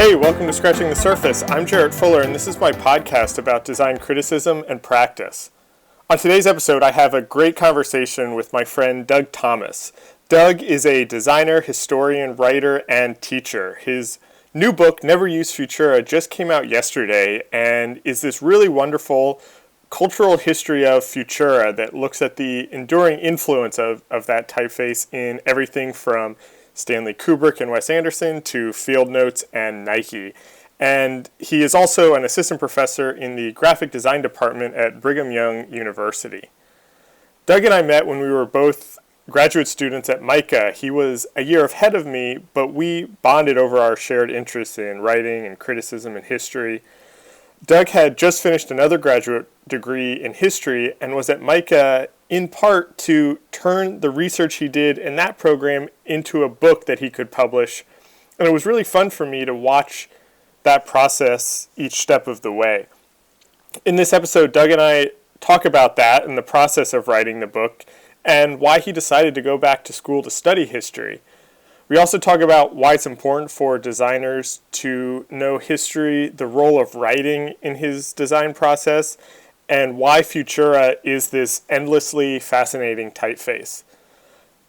Hey, welcome to Scratching the Surface. I'm Jarrett Fuller, and this is my podcast about design criticism and practice. On today's episode, I have a great conversation with my friend Doug Thomas. Doug is a designer, historian, writer, and teacher. His new book, Use Futura, just came out yesterday and is this really wonderful cultural history of Futura that looks at the enduring influence of that typeface in everything from Stanley Kubrick and Wes Anderson to Field Notes and Nike. And he is also an assistant professor in the graphic design department at Brigham Young University. Doug and I met when we were both graduate students at MICA. He was a year ahead of me, but we bonded over our shared interests in writing and criticism and history. Doug had just finished another graduate degree in history and was at MICA in part to turn the research he did in that program into a book that he could publish. And it was really fun for me to watch that process each step of the way. In this episode, Doug and I talk about that and the process of writing the book and why he decided to go back to school to study history. We also talk about why it's important for designers to know history, the role of writing in his design process, and why Futura is this endlessly fascinating typeface.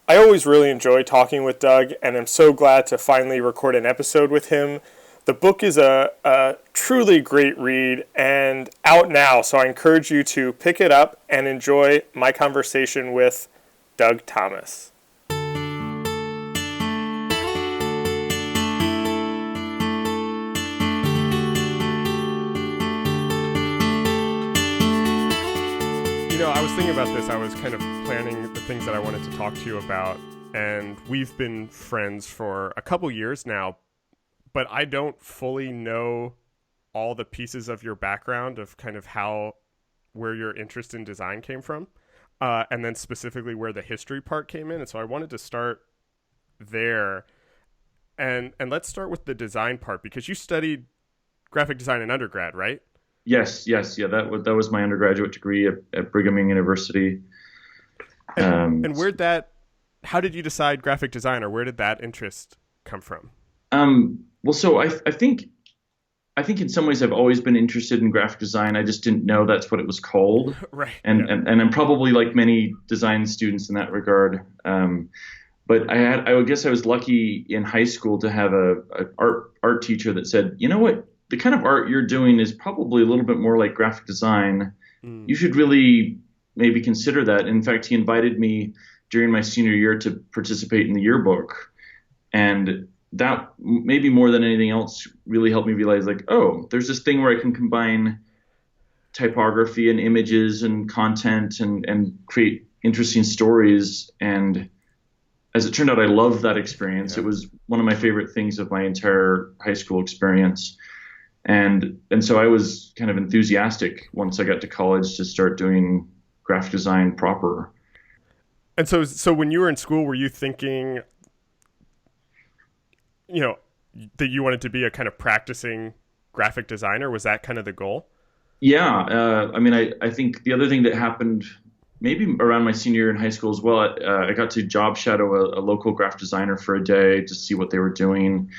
I always really enjoy talking with Doug, and I'm so glad to finally record an episode with him. The book is a truly great read and out now, so I encourage you to pick it up and enjoy my conversation with Doug Thomas. I was thinking about this. I was kind of planning the things that I wanted to talk to you about, and we've been friends for a couple years now, but I don't fully know all the pieces of your background of kind of where your interest in design came from, and then specifically where the history part came in. And so I wanted to start there, and let's start with the design part, because you studied graphic design in undergrad, right? Yes. Yeah, that was my undergraduate degree at Brigham Young University. And how did you decide graphic design, or where did that interest come from? So I think in some ways I've always been interested in graphic design. I just didn't know that's what it was called. Right. And I'm probably like many design students in that regard. But I guess I was lucky in high school to have a art teacher that said, you know what? The kind of art you're doing is probably a little bit more like graphic design. You should really maybe consider that. In fact, he invited me during my senior year to participate in the yearbook. And that, maybe more than anything else, really helped me realize, like, oh, there's this thing where I can combine typography and images and content and create interesting stories. And as it turned out, I loved that experience. Yeah. It was one of my favorite things of my entire high school experience. And so I was kind of enthusiastic once I got to college to start doing graphic design proper. And so when you were in school, were you thinking, that you wanted to be a kind of practicing graphic designer? Was that kind of the goal? Yeah. I think the other thing that happened maybe around my senior year in high school as well, I got to job shadow a local graphic designer for a day to see what they were doing.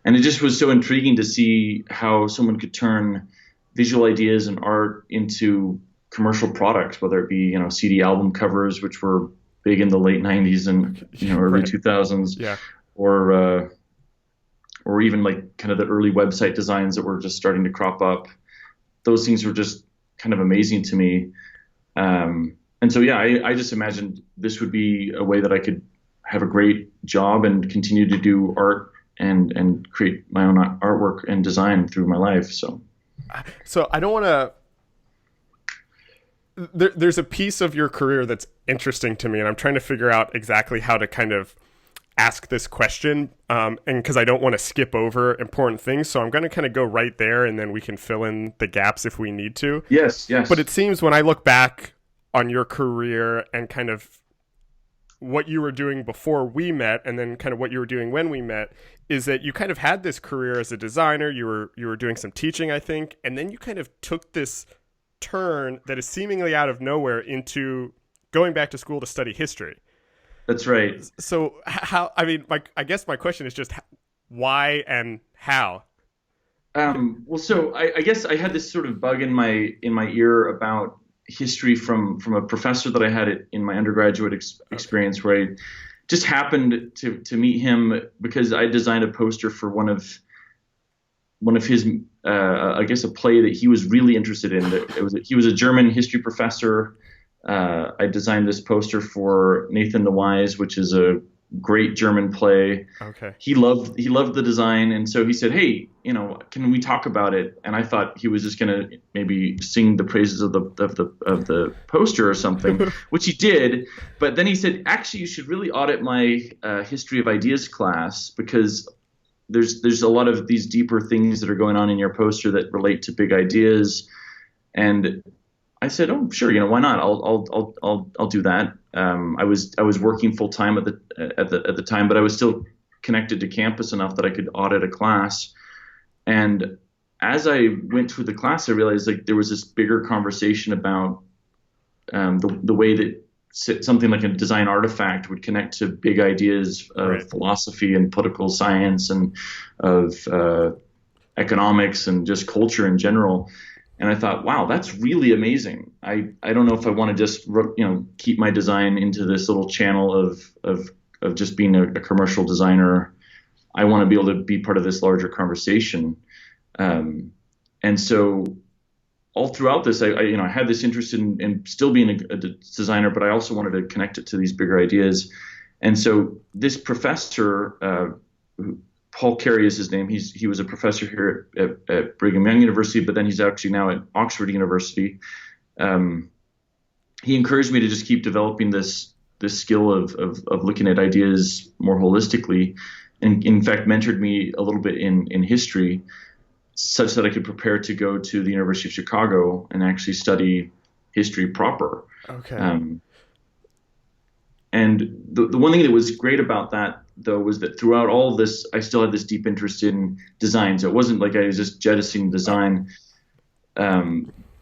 And it just was so intriguing to see how someone could turn visual ideas and art into commercial products, whether it be, CD album covers, which were big in the late 90s and, early right. 2000s, yeah. or even like kind of the early website designs that were just starting to crop up. Those things were just kind of amazing to me. And so, yeah, I just imagined this would be a way that I could have a great job and continue to do art and create my own artwork and design through my life. So I don't want to, there's a piece of your career that's interesting to me, and I'm trying to figure out exactly how to kind of ask this question. And because I don't want to skip over important things. So I'm going to kind of go right there, and then we can fill in the gaps if we need to. Yes. But it seems when I look back on your career and kind of what you were doing before we met and then kind of what you were doing when we met, is that you kind of had this career as a designer. You were doing some teaching, I think, and then you kind of took this turn that is seemingly out of nowhere into going back to school to study history. That's right. So I guess my question is just why and how? Well, so I guess I had this sort of bug in my ear about history from a professor that I had in my undergraduate Okay. experience, where I just happened to meet him because I designed a poster for one of his I guess a play that he was really interested in. That he was a German history professor. I designed this poster for Nathan the Wise, which is a great German play. Okay. He loved the design, and so he said, "Hey, can we talk about it?" And I thought he was just gonna maybe sing the praises of the poster or something, which he did. But then he said, "Actually, you should really audit my history of ideas class because there's a lot of these deeper things that are going on in your poster that relate to big ideas." And I said, "Oh, sure, why not? I'll do that." I was working full time at the time, but I was still connected to campus enough that I could audit a class. And as I went through the class, I realized like there was this bigger conversation about the way that something like a design artifact would connect to big ideas Right. of philosophy and political science and of economics and just culture in general. And I thought, wow, that's really amazing. I don't know if I want to just keep my design into this little channel of just being a commercial designer. I want to be able to be part of this larger conversation. And so all throughout this, I had this interest in still being a designer, but I also wanted to connect it to these bigger ideas. And so this professor, Paul Carey is his name. He was a professor here at Brigham Young University, but then he's actually now at Oxford University. He encouraged me to just keep developing this skill of looking at ideas more holistically, and in fact mentored me a little bit in history, such that I could prepare to go to the University of Chicago and actually study history proper. Okay. Um, and the one thing that was great about that, though, was that throughout all of this, I still had this deep interest in design. So it wasn't like I was just jettisoning design. But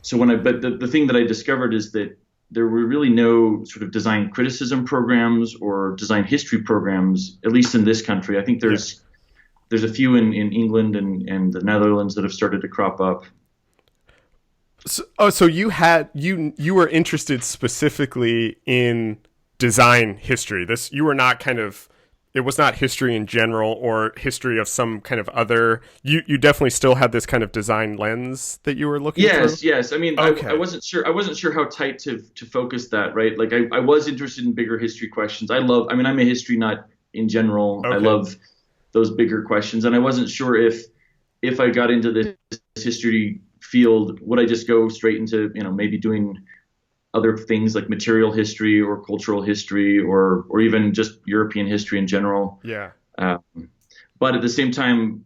the thing that I discovered is that there were really no sort of design criticism programs or design history programs, at least in this country. I think Yeah. there's a few in England and the Netherlands that have started to crop up. So you were interested specifically in design history. This you were not kind of it was not history in general or history of some kind of other. You definitely still had this kind of design lens that you were looking through. Yes, yes. I mean, I Okay. wasn't sure. I wasn't sure how tight to focus that, right? Like, I was interested in bigger history questions. I mean, I'm a history nut in general. I Okay. love those bigger questions, and I wasn't sure if I got into this history field, would I just go straight into maybe doing other things like material history or cultural history or even just European history in general. Yeah. Um, but at the same time,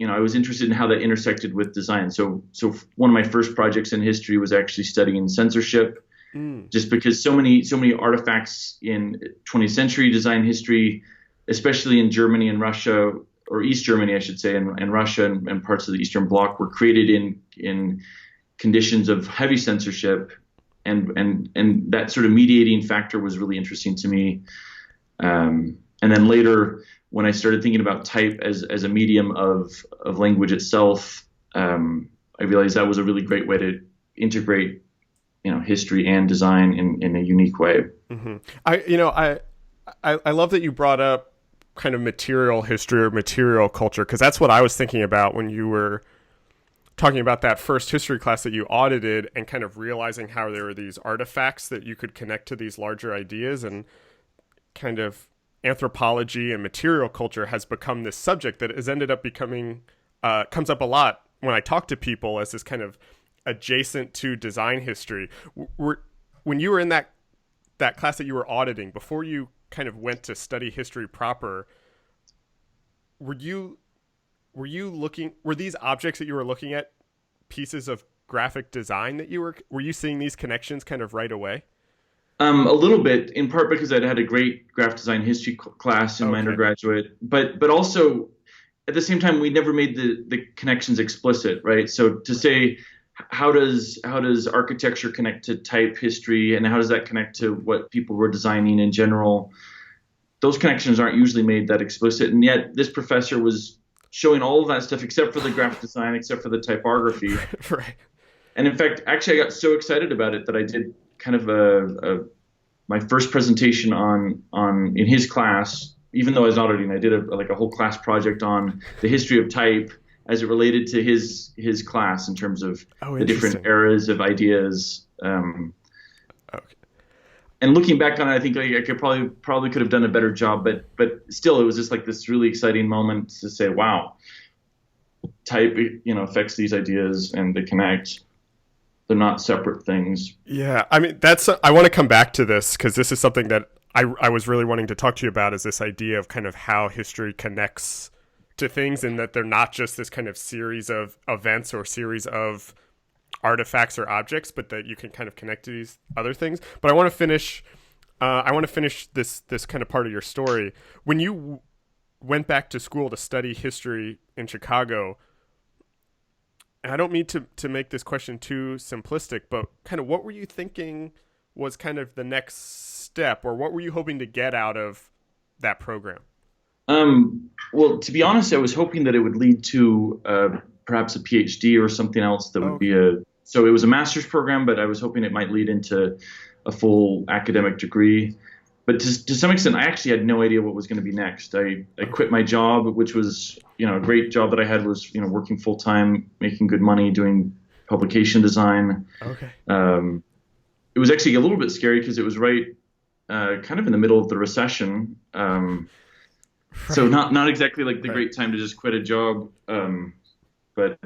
I was interested in how that intersected with design. So one of my first projects in history was actually studying censorship, Mm. just because so many artifacts in 20th century design history, especially in Germany and Russia, or East Germany, I should say, and Russia and parts of the Eastern Bloc, were created in conditions of heavy censorship, and that sort of mediating factor was really interesting to me. And then later, when I started thinking about type as a medium of language itself, I realized that was a really great way to integrate, history and design in a unique way. Hmm. I love that you brought up kind of material history or material culture because that's what I was thinking about when you were talking about that first history class that you audited and kind of realizing how there were these artifacts that you could connect to these larger ideas and kind of anthropology and material culture has become this subject that has ended up becoming comes up a lot when I talk to people as this kind of adjacent to design history. When you were in that class that you were auditing before you kind of went to study history proper, were you looking were these objects that you were looking at pieces of graphic design that were you seeing these connections kind of right away? A little bit, in part because I'd had a great graphic design history class in my Okay. undergraduate, but also at the same time we never made the connections explicit, right? So to say how does architecture connect to type history, and how does that connect to what people were designing in general? Those connections aren't usually made that explicit, and yet this professor was showing all of that stuff except for the graphic design, except for the typography. Right. And in fact, actually, I got so excited about it that I did kind of my first presentation in his class, even though I was auditing. I did a whole class project on the history of type as it related to his class in terms of the different eras of ideas. Okay. And looking back on it, I think I could probably could have done a better job, but still, it was just like this really exciting moment to say, wow, type, affects these ideas and they connect. They're not separate things. Yeah, I mean, I want to come back to this because this is something that I was really wanting to talk to you about, is this idea of kind of how history connects to things, and that they're not just this kind of series of events or series of artifacts or objects, but that you can kind of connect to these other things. But I want to finish this kind of part of your story. When you went back to school to study history in Chicago, and I don't mean to make this question too simplistic, but kind of what were you thinking was kind of the next step, or what were you hoping to get out of that program? Well, to be honest, I was hoping that it would lead to perhaps a PhD or something else that would be so it was a master's program, but I was hoping it might lead into a full academic degree. But to some extent, I actually had no idea what was going to be next. I quit my job, which was, a great job that I had, was, working full time, making good money, doing publication design. Okay. It was actually a little bit scary because it was right kind of in the middle of the recession. So not exactly like the great time to just quit a job. But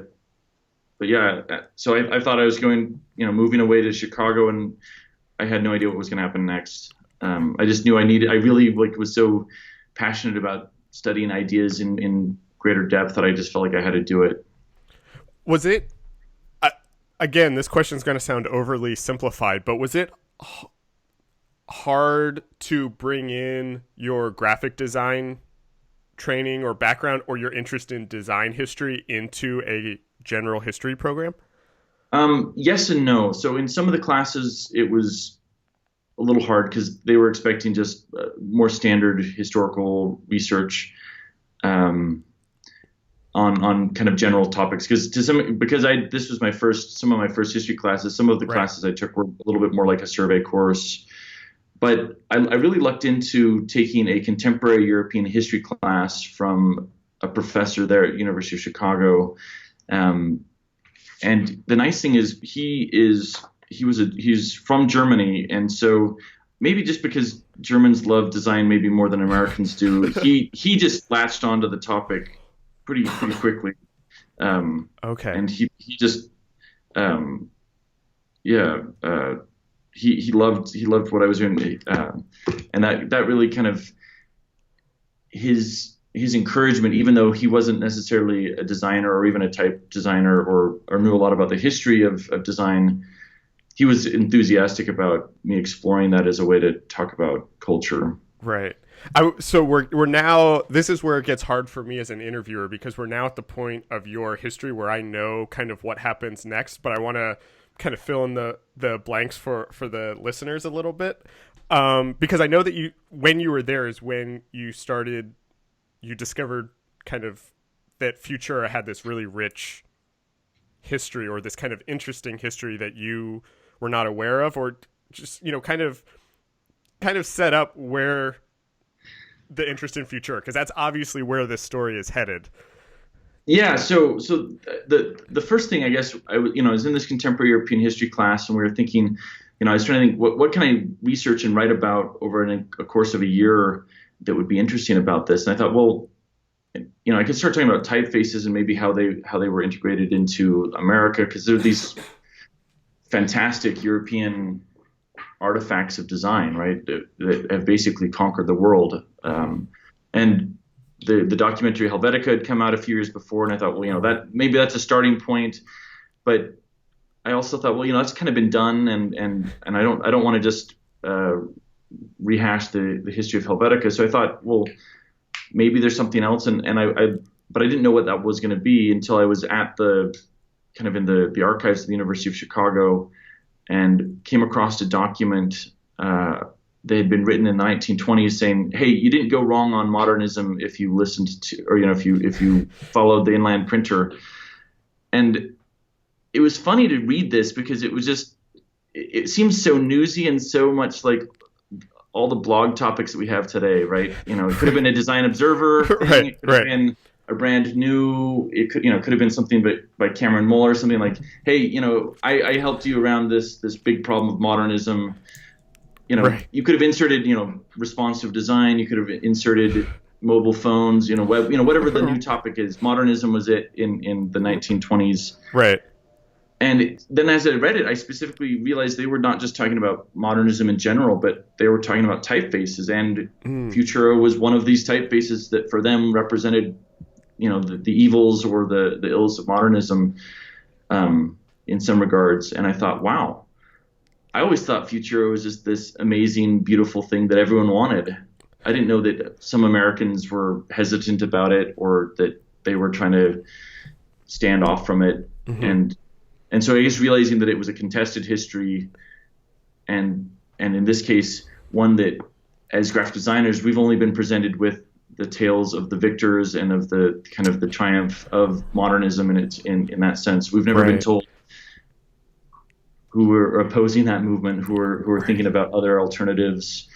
yeah, so I thought I was going, moving away to Chicago, and I had no idea what was going to happen next. I just knew I really was so passionate about studying ideas in greater depth that I just felt like I had to do it. Was it, again, this question is going to sound overly simplified, but was it hard to bring in your graphic design training or background, or your interest in design history, into a general history program? Yes and no. So in some of the classes, it was a little hard because they were expecting just more standard historical research on kind of general topics. This was some of my first history classes. Some of the classes I took were a little bit more like a survey course. But I really lucked into taking a contemporary European history class from a professor there at University of Chicago. And the nice thing is he's from Germany, and so maybe just because Germans love design maybe more than Americans do, he just latched onto the topic pretty quickly. Okay. And he just he loved what I was doing, and that really kind of his encouragement, even though he wasn't necessarily a designer or even a type designer or knew a lot about the history of design, he was enthusiastic about me exploring that as a way to talk about culture. Right. So we're now, this is where it gets hard for me as an interviewer, because we're now at the point of your history where I know kind of what happens next, but I want to kind of fill in the blanks for the listeners a little bit. Because I know that when you were there is when you discovered kind of that Futura had this really rich history, or this kind of interesting history that you were not aware of, or just, kind of set up where the interest in Futura, because that's obviously where this story is headed. Yeah. So the first thing, I guess, I was in this contemporary European history class, and we were thinking, I was trying to think, what can I research and write about over a course of a year that would be interesting about this? And I thought, well, I could start talking about typefaces and maybe how they were integrated into America, because there are these fantastic European artifacts of design, right, that have basically conquered the world. And the documentary Helvetica had come out a few years before, and I thought, well, that maybe that's a starting point. But I also thought, well, that's kind of been done, and I don't want to just rehash the history of Helvetica. So I thought, well, maybe there's something else, but I didn't know what that was going to be until I was at the kind of in the archives of the University of Chicago, and came across a document they had been written in the 1920s saying, hey, you didn't go wrong on modernism if you listened to, or, if you followed the inland printer. And it was funny to read this because it seems so newsy and so much like all the blog topics that we have today, right? It could have been a Design Observer thing. Right, it could have been a brand new, could have been something by Cameron Muller, something like, hey, I helped you around this big problem of modernism. Right. You could have inserted, responsive design. You could have inserted mobile phones, web, whatever the new topic is. Modernism was it in the 1920s. Right. And then as I read it, I specifically realized they were not just talking about modernism in general, but they were talking about typefaces. And Futura was one of these typefaces that for them represented, the evils or the ills of modernism in some regards. And I thought, wow, I always thought Futura was just this amazing, beautiful thing that everyone wanted. I didn't know that some Americans were hesitant about it or that they were trying to stand off from it. Mm-hmm. And so I guess realizing that it was a contested history and in this case, one that as graphic designers, we've only been presented with the tales of the victors and of the kind of the triumph of modernism in that sense. We've never been told who were opposing that movement, who were thinking about other alternatives,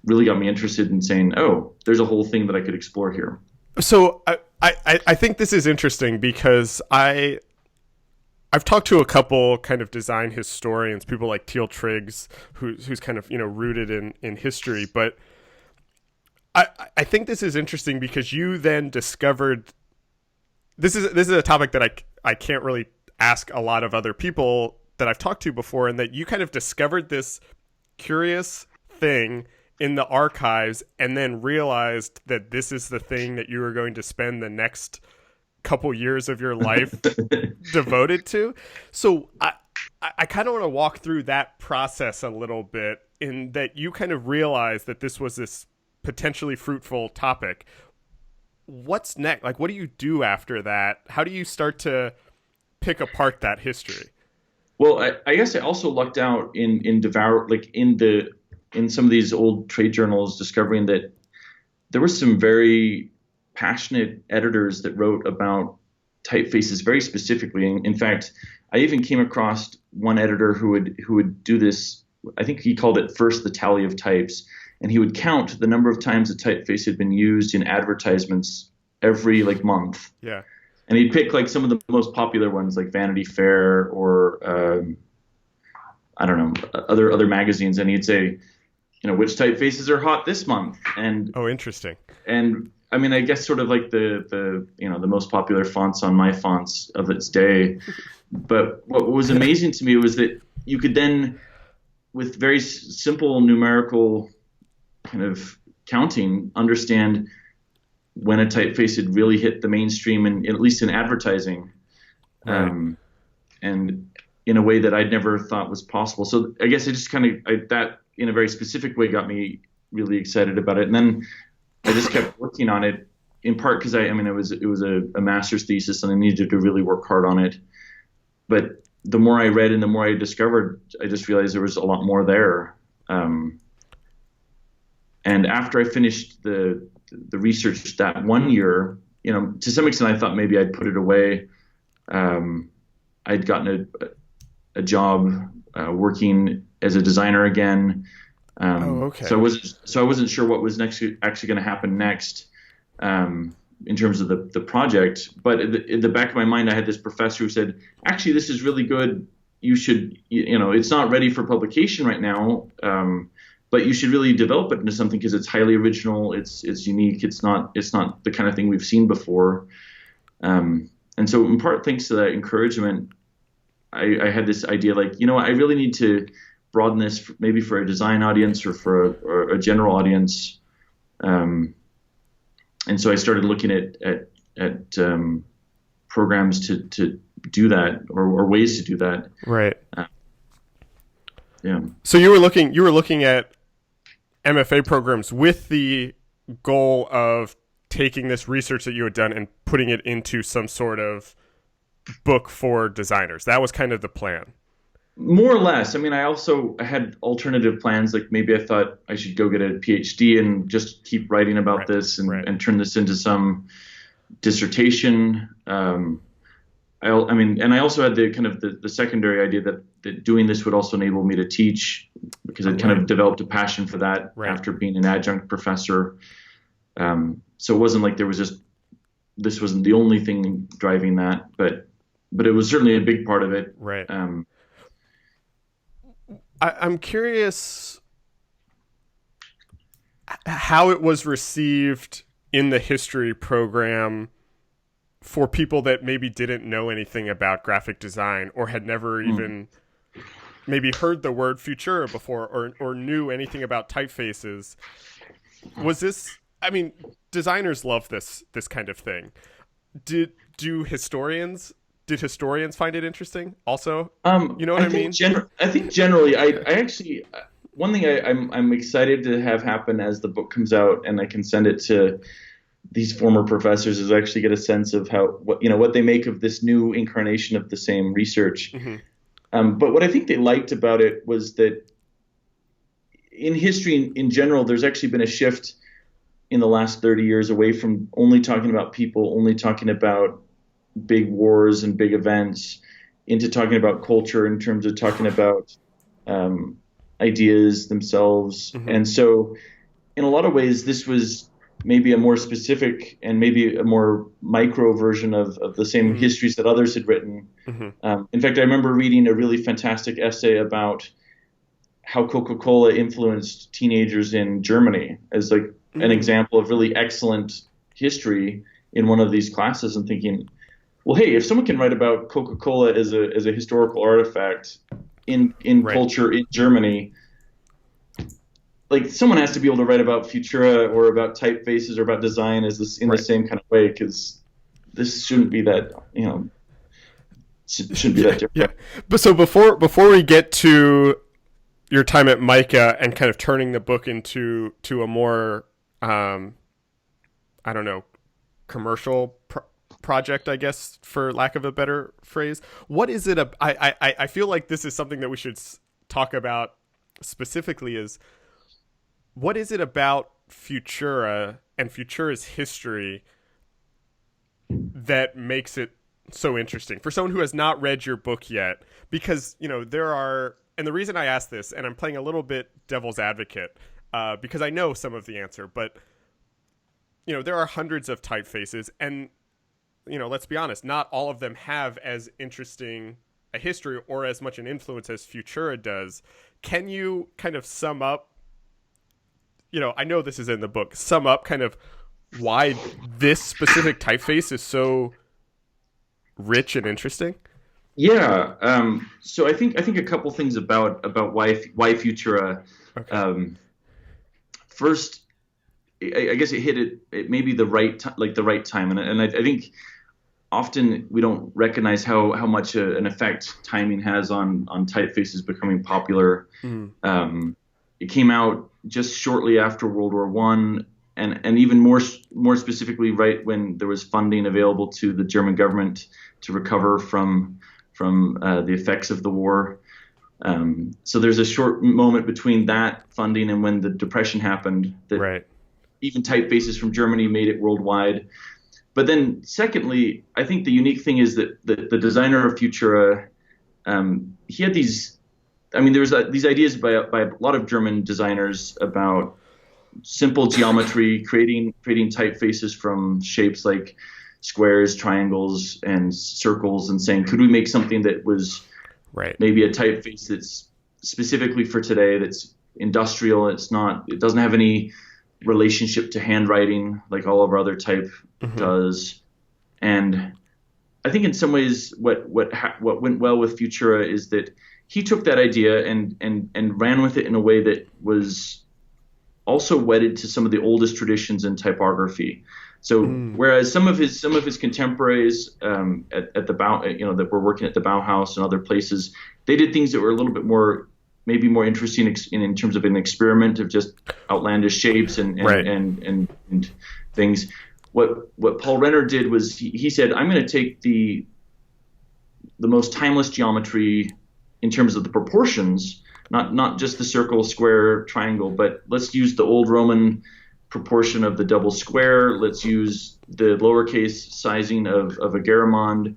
really got me interested in saying, oh, there's a whole thing that I could explore here. So I think this is interesting because I've talked to a couple kind of design historians, people like Teal Triggs, who's kind of, rooted in history. But I think this is interesting because you then discovered this is a topic that I can't really ask a lot of other people that I've talked to before, and that you kind of discovered this curious thing in the archives and then realized that this is the thing that you were going to spend the next couple years of your life devoted to. So I kind of want to walk through that process a little bit, in that you kind of realized that this was this potentially fruitful topic. What's next? Like, what do you do after that? How do you start to pick apart that history? Well, I guess I also lucked out in some of these old trade journals, discovering that there were some very passionate editors that wrote about typefaces very specifically. In fact, I even came across one editor who would do this. I think he called it first the tally of types, and he would count the number of times a typeface had been used in advertisements every month. Yeah. And he'd pick some of the most popular ones, like Vanity Fair or I don't know, other magazines, and he'd say, which typefaces are hot this month. And oh, interesting. And I mean, I guess sort of like the most popular fonts on my fonts of its day. But what was amazing to me was that you could then, with very simple numerical kind of counting, understand when a typeface had really hit the mainstream, and at least in advertising, right. And in a way that I'd never thought was possible. So I guess it just that in a very specific way got me really excited about it. And then I just kept working on it, in part because it was a master's thesis and I needed to really work hard on it. But the more I read and the more I discovered, I just realized there was a lot more there. And after I finished the research that one year, to some extent I thought maybe I'd put it away. I'd gotten a job working as a designer again. Okay. So I wasn't sure what was actually going to happen next in terms of the project. But in the back of my mind, I had this professor who said, actually, this is really good. You should, it's not ready for publication right now, but you should really develop it into something because it's highly original. It's unique. It's not the kind of thing we've seen before. And so in part, thanks to that encouragement, I had this idea I really need to broaden this maybe for a design audience or for a general audience. And so I started looking at programs to do that or ways to do that. Right. Yeah. So you were looking at MFA programs with the goal of taking this research that you had done and putting it into some sort of book for designers. That was kind of the plan. More or less. I mean, I had alternative plans. Like maybe I thought I should go get a PhD and just keep writing about this and turn this into some dissertation. I mean, and I also had the kind of the secondary idea that doing this would also enable me to teach, because I kind of developed a passion for that after being an adjunct professor. So it wasn't like this wasn't the only thing driving that, but it was certainly a big part of it. Right. I'm curious how it was received in the history program for people that maybe didn't know anything about graphic design or had never even maybe heard the word Futura before or knew anything about typefaces. Was this, I mean, designers love this kind of thing. Did historians find it interesting also? You know what I mean? I think generally, I actually, one thing I'm excited to have happen as the book comes out and I can send it to these former professors is actually get a sense of what they make of this new incarnation of the same research. But what I think they liked about it was that in history in general, there's actually been a shift in the last 30 years away from only talking about people, only talking about big wars and big events, into talking about culture in terms of talking about ideas themselves. And so in a lot of ways, this was maybe a more specific and maybe a more micro version of the same histories that others had written. In fact, I remember reading a really fantastic essay about how Coca-Cola influenced teenagers in Germany as like an example of really excellent history in one of these classes, and thinking, well, hey, if someone can write about Coca-Cola as a historical artifact in culture in Germany, like someone has to be able to write about Futura or about typefaces or about design the same kind of way, because this shouldn't be that, shouldn't be that different. Yeah. But so before we get to your time at MICA and kind of turning the book into a more, I don't know, commercial project, I guess, for lack of a better phrase, what is it? I feel like this is something that we should talk about specifically is, what is it about Futura and Futura's history that makes it so interesting for someone who has not read your book yet? Because, there are, and the reason I ask this, and I'm playing a little bit devil's advocate, because I know some of the answer, but, there are hundreds of typefaces, and, let's be honest, not all of them have as interesting a history or as much an influence as Futura does. Can you kind of sum up, I know this is in the book, sum up kind of why this specific typeface is so rich and interesting? Yeah. So I think a couple things about why Futura. Okay. First, I guess it hit it maybe the right time, and I think often we don't recognize how much an effect timing has on typefaces becoming popular. It came out just shortly after World War I, and even more specifically, right when there was funding available to the German government to recover from the effects of the war. So there's a short moment between that funding and when the Depression happened that even typefaces from Germany made it worldwide. But then secondly, I think the unique thing is that the designer of Futura, he had these, there was these ideas by a lot of German designers about simple geometry, creating typefaces from shapes like squares, triangles, and circles, and saying, could we make something that was maybe a typeface that's specifically for today, that's industrial, it doesn't have any relationship to handwriting like all of our other type does. And I think in some ways what went well with Futura is that he took that idea and ran with it in a way that was also wedded to some of the oldest traditions in typography. So whereas some of his contemporaries at the that were working at the Bauhaus and other places, they did things that were a little bit more interesting in terms of an experiment of just outlandish shapes and things. What Paul Renner did was he said, I'm going to take the most timeless geometry in terms of the proportions, not just the circle, square, triangle, but let's use the old Roman proportion of the double square. Let's use the lowercase sizing of a Garamond,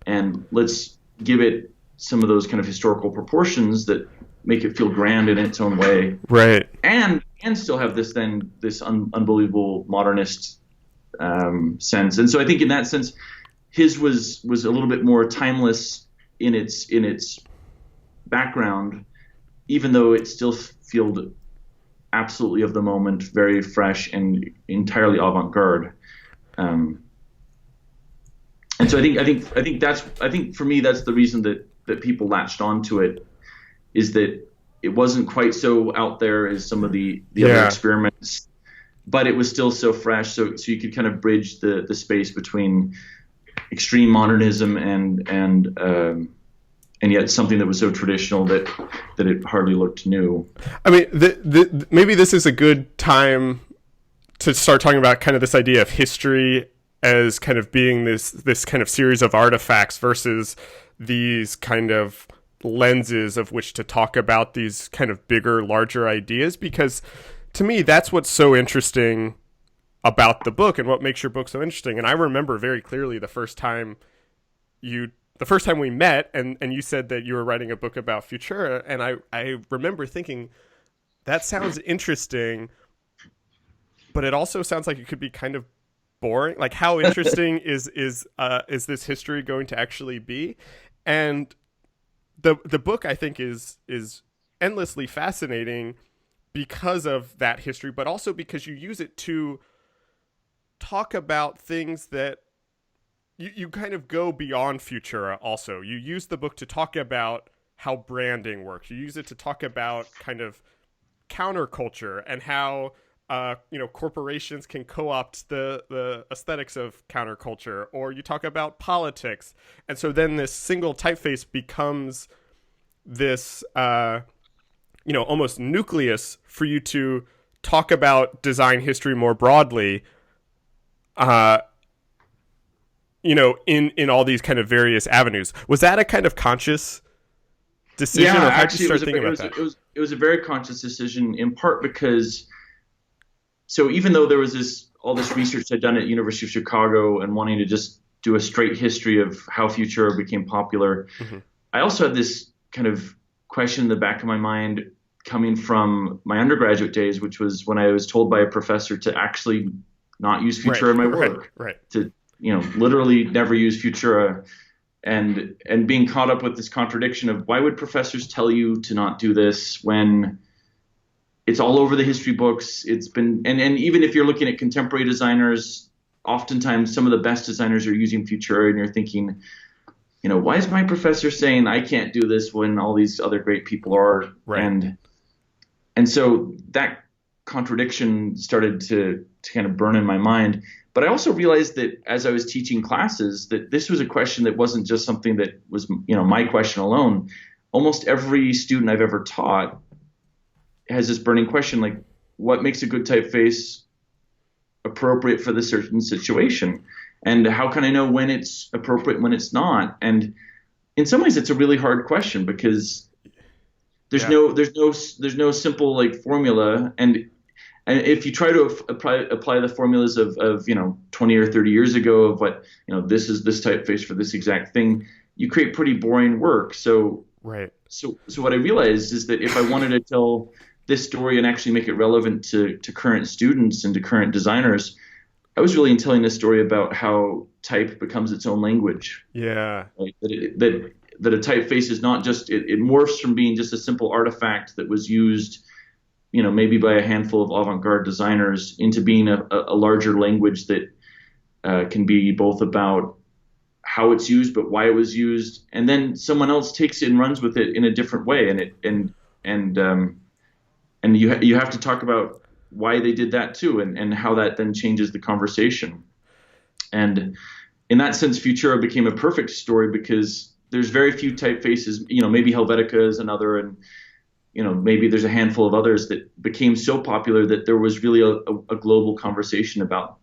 and let's give it some of those kind of historical proportions that make it feel grand in its own way, Right. and still have this unbelievable modernist sense. And so I think in that sense, his was a little bit more timeless in its background, even though it still felt absolutely of the moment, very fresh and entirely avant-garde. And so I think for me that's the reason that people latched onto it, is that it wasn't quite so out there as some of the other experiments, but it was still so fresh. So you could kind of bridge the space between extreme modernism and yet something that was so traditional that it hardly looked new. I mean, maybe this is a good time to start talking about kind of this idea of history as kind of being this kind of series of artifacts versus these kind of lenses of which to talk about these kind of bigger, larger ideas. Because to me, that's what's so interesting about the book and what makes your book so interesting. And I remember very clearly the first time we met and you said that you were writing a book about Futura, and I remember thinking, that sounds interesting, but it also sounds like it could be kind of boring. Like, how interesting is this history going to actually be? And the book, I think, is endlessly fascinating because of that history, but also because you use it to talk about things that you kind of go beyond Futura also. You use the book to talk about how branding works. You use it to talk about kind of counterculture and how corporations can co-opt the aesthetics of counterculture, or you talk about politics. And so then this single typeface becomes this almost nucleus for you to talk about design history more broadly, in all these kind of various avenues. Was that a kind of conscious decision, or how did you start thinking about that? It was a very conscious decision, in part because, so even though there was all this research I'd done at University of Chicago and wanting to just do a straight history of how Futura became popular, mm-hmm. I also had this kind of question in the back of my mind coming from my undergraduate days, which was when I was told by a professor to actually not use Futura in my work, to literally never use Futura, and being caught up with this contradiction of, why would professors tell you to not do this when it's all over the history books? It's been, and even if you're looking at contemporary designers, oftentimes some of the best designers are using Futura, and you're thinking, why is my professor saying I can't do this when all these other great people are? Right. And so that contradiction started to kind of burn in my mind. But I also realized that as I was teaching classes, that this was a question that wasn't just something that was, my question alone. Almost every student I've ever taught has this burning question, like, what makes a good typeface appropriate for this certain situation? And how can I know when it's appropriate and when it's not? And in some ways, it's a really hard question, because there's no simple like formula. And if you try to apply the formulas of 20 or 30 years ago of what, this is this typeface for this exact thing, you create pretty boring work. So what I realized is that if I wanted to tell this story and actually make it relevant to current students and to current designers, I was really telling this story about how type becomes its own language. Yeah. Right? That a typeface is not just, it morphs from being just a simple artifact that was used, maybe by a handful of avant-garde designers, into being a larger language that can be both about how it's used, but why it was used, and then someone else takes it and runs with it in a different way, and you have to talk about why they did that too, and how that then changes the conversation. And in that sense, Futura became a perfect story, because there's very few typefaces, maybe Helvetica is another, and maybe there's a handful of others that became so popular that there was really a global conversation about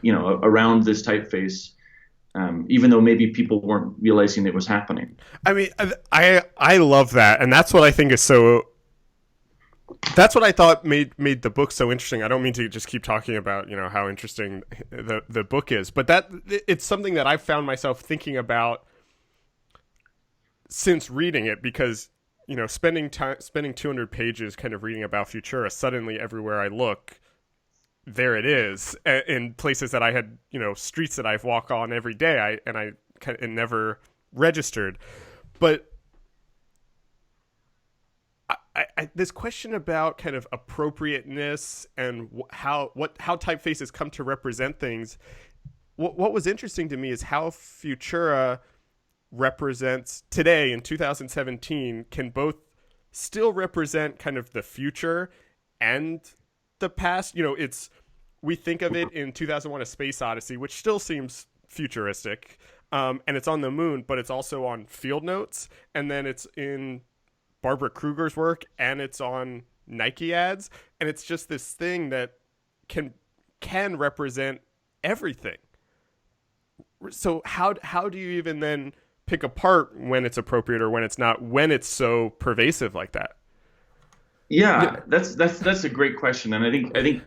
around this typeface. even though maybe people weren't realizing it was happening. I mean, I love that, and that's what I think is so. That's what I thought made the book so interesting. I don't mean to just keep talking about how interesting the book is, but that it's something that I've found myself thinking about since reading it, because spending 200 pages kind of reading about Futura, suddenly everywhere I look, there it is, in places that I had, streets that I've walked on every day. I kind of never registered, but this question about kind of appropriateness and how typefaces come to represent things. What was interesting to me is how Futura represents today in 2017 can both still represent kind of the future and the past. We think of it in 2001: A Space Odyssey, which still seems futuristic, and it's on the moon, but it's also on field notes, and then it's in Barbara Kruger's work, and it's on Nike ads, and it's just this thing that can represent everything. So how do you even then pick apart when it's appropriate or when it's not, when it's so pervasive like that? Yeah, that's a great question, and I think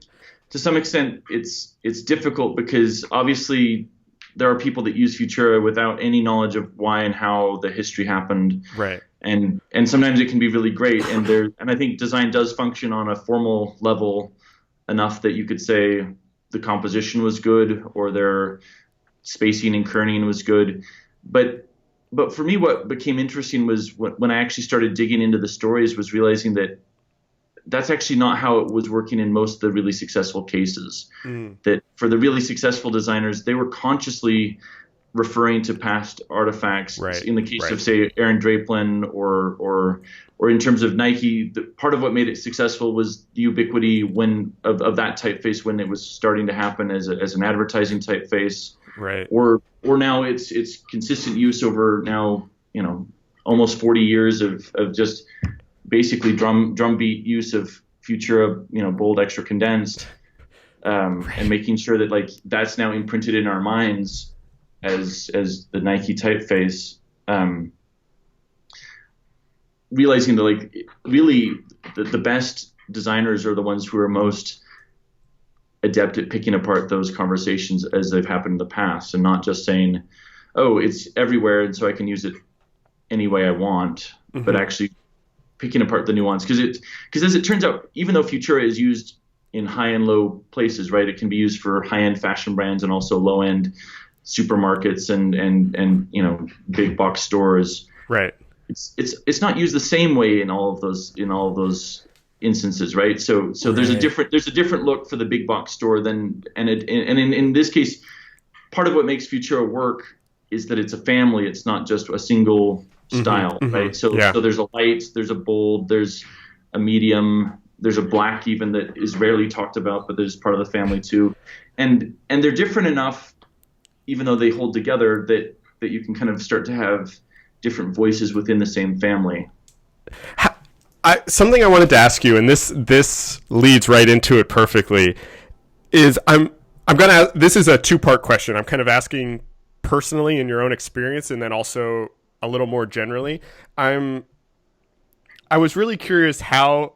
to some extent it's difficult because obviously there are people that use Futura without any knowledge of why and how the history happened. Right. And sometimes it can be really great, and I think design does function on a formal level enough that you could say the composition was good or their spacing and kerning was good. But for me, what became interesting was when I actually started digging into the stories, was realizing that that's actually not how it was working in most of the really successful cases. That for the really successful designers, they were consciously referring to past artifacts. Right. In the case of, say, Aaron Draplin or in terms of Nike, part of what made it successful was the ubiquity of that typeface when it was starting to happen as an advertising typeface. Right. Or now it's consistent use over now, almost 40 years of just basically drumbeat use of Futura, bold, extra condensed, and making sure that that's now imprinted in our minds as the Nike typeface. Realizing that really the best designers are the ones who are most adept at picking apart those conversations as they've happened in the past, and not just saying, oh, it's everywhere and so I can use it any way I want, but actually picking apart the nuance. Because as it turns out, even though Futura is used in high and low places, right, it can be used for high-end fashion brands and also low-end supermarkets and big box stores. Right. It's not used the same way in all of those instances, right? So there's a different look for the big box store in this case, part of what makes Futura work is that it's a family. It's not just a single style, right? So there's a light, there's a bold, there's a medium, there's a black even that is rarely talked about, but there's part of the family too, and they're different enough, even though they hold together, that you can kind of start to have different voices within the same family. Something I wanted to ask you, and this leads right into it perfectly, is I'm gonna. This is a two-part question. I'm kind of asking personally in your own experience, and then also a little more generally. I was really curious how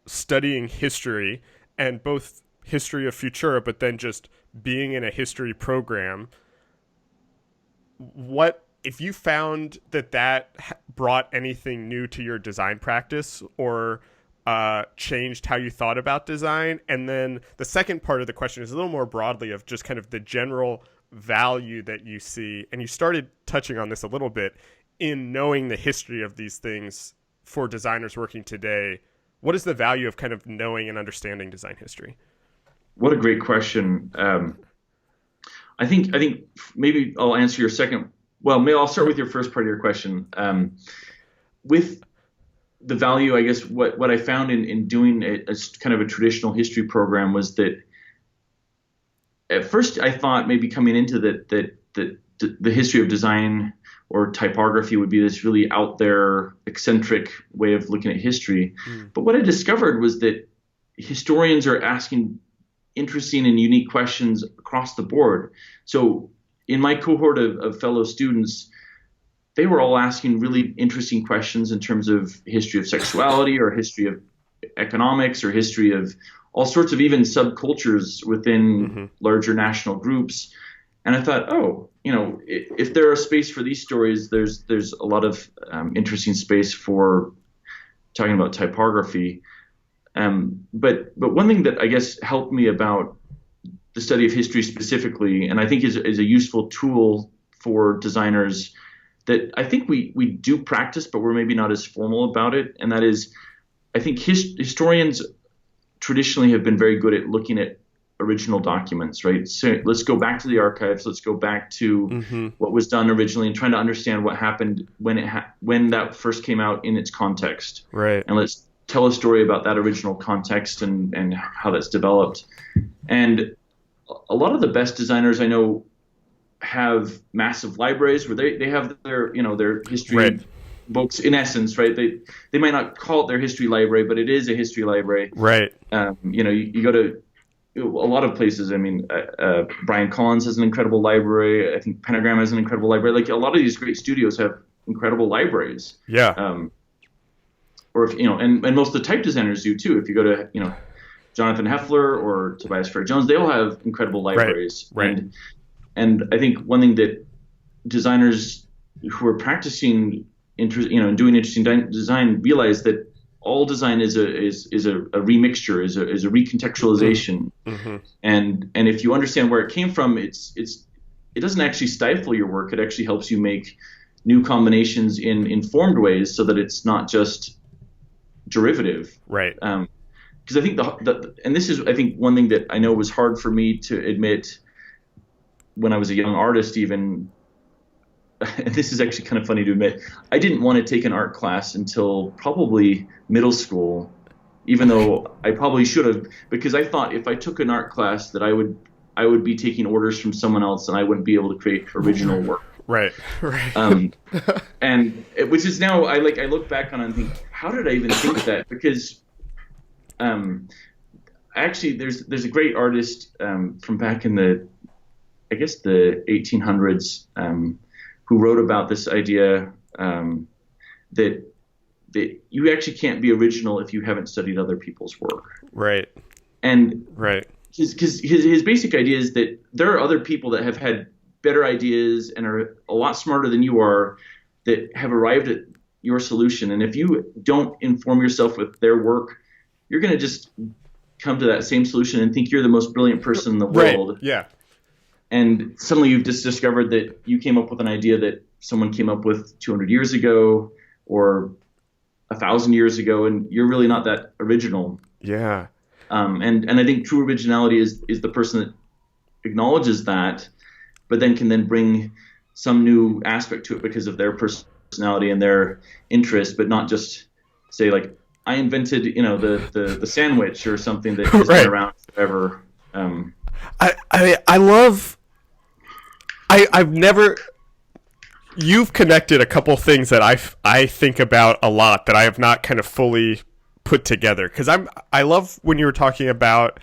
studying history, and both history of Futura, but then just being in a history program, what if you found that brought anything new to your design practice or changed how you thought about design? And then the second part of the question is a little more broadly of just kind of the general value that you see, and you started touching on this a little bit, in knowing the history of these things for designers working today. What is the value of kind of knowing and understanding design history? What a great question. I think maybe I'll answer your second. Well, maybe I'll start with your first part of your question. With the value, I guess what I found in doing a kind of a traditional history program was that at first I thought maybe coming into that the history of design or typography would be this really out there, eccentric way of looking at history. But what I discovered was that historians are asking interesting and unique questions across the board. So in my cohort of fellow students, they were all asking really interesting questions in terms of history of sexuality or history of economics or history of all sorts of even subcultures within larger national groups. And I thought, oh, if there are space for these stories, there's a lot of interesting space for talking about typography. But one thing that I guess helped me about the study of history specifically, and I think is a useful tool for designers that I think we do practice, but we're maybe not as formal about it. And that is, I think historians traditionally have been very good at looking at original documents, right? So let's go back to the archives. Let's go back to what was done originally and trying to understand what happened when that first came out in its context. Right. And let's tell a story about that original context and how that's developed. And a lot of the best designers I know have massive libraries where they have their history books in essence, right? They might not call it their history library, but it is a history library. Right. You go to a lot of places. I mean, Brian Collins has an incredible library. I think Pentagram has an incredible library. Like a lot of these great studios have incredible libraries. Yeah. Or if and most of the type designers do too. If you go to Jonathan Heffler or Tobias Frere Jones, they all have incredible libraries. Right. And I think one thing that designers who are practicing and doing interesting design realize that all design is a remixture, is a recontextualization. And if you understand where it came from, it doesn't actually stifle your work. It actually helps you make new combinations in informed ways so that it's not just derivative. Right. Because I think and this is, I think, one thing that I know was hard for me to admit when I was a young artist even, and this is actually kind of funny to admit, I didn't want to take an art class until probably middle school, even though I probably should have, because I thought if I took an art class that I would be taking orders from someone else and I wouldn't be able to create original work. Right. And which is now I look back on it and think, how did I even think that? Because actually there's a great artist from back in the 1800s who wrote about this idea that you actually can't be original if you haven't studied other people's work. Right. And right. Because his basic idea is that there are other people that have had better ideas and are a lot smarter than you are that have arrived at your solution. And if you don't inform yourself with their work, you're going to just come to that same solution and think you're the most brilliant person in the world. Right. Yeah. And suddenly you've just discovered that you came up with an idea that someone came up with 200 years ago or 1,000 years ago, and you're really not that original. Yeah. And I think true originality is the person that acknowledges that, but then can bring some new aspect to it because of their personality and their interest, but not just say like, I invented, the sandwich or something that has been around forever. You've connected a couple things that I think about a lot that I have not kind of fully put together, because I love when you were talking about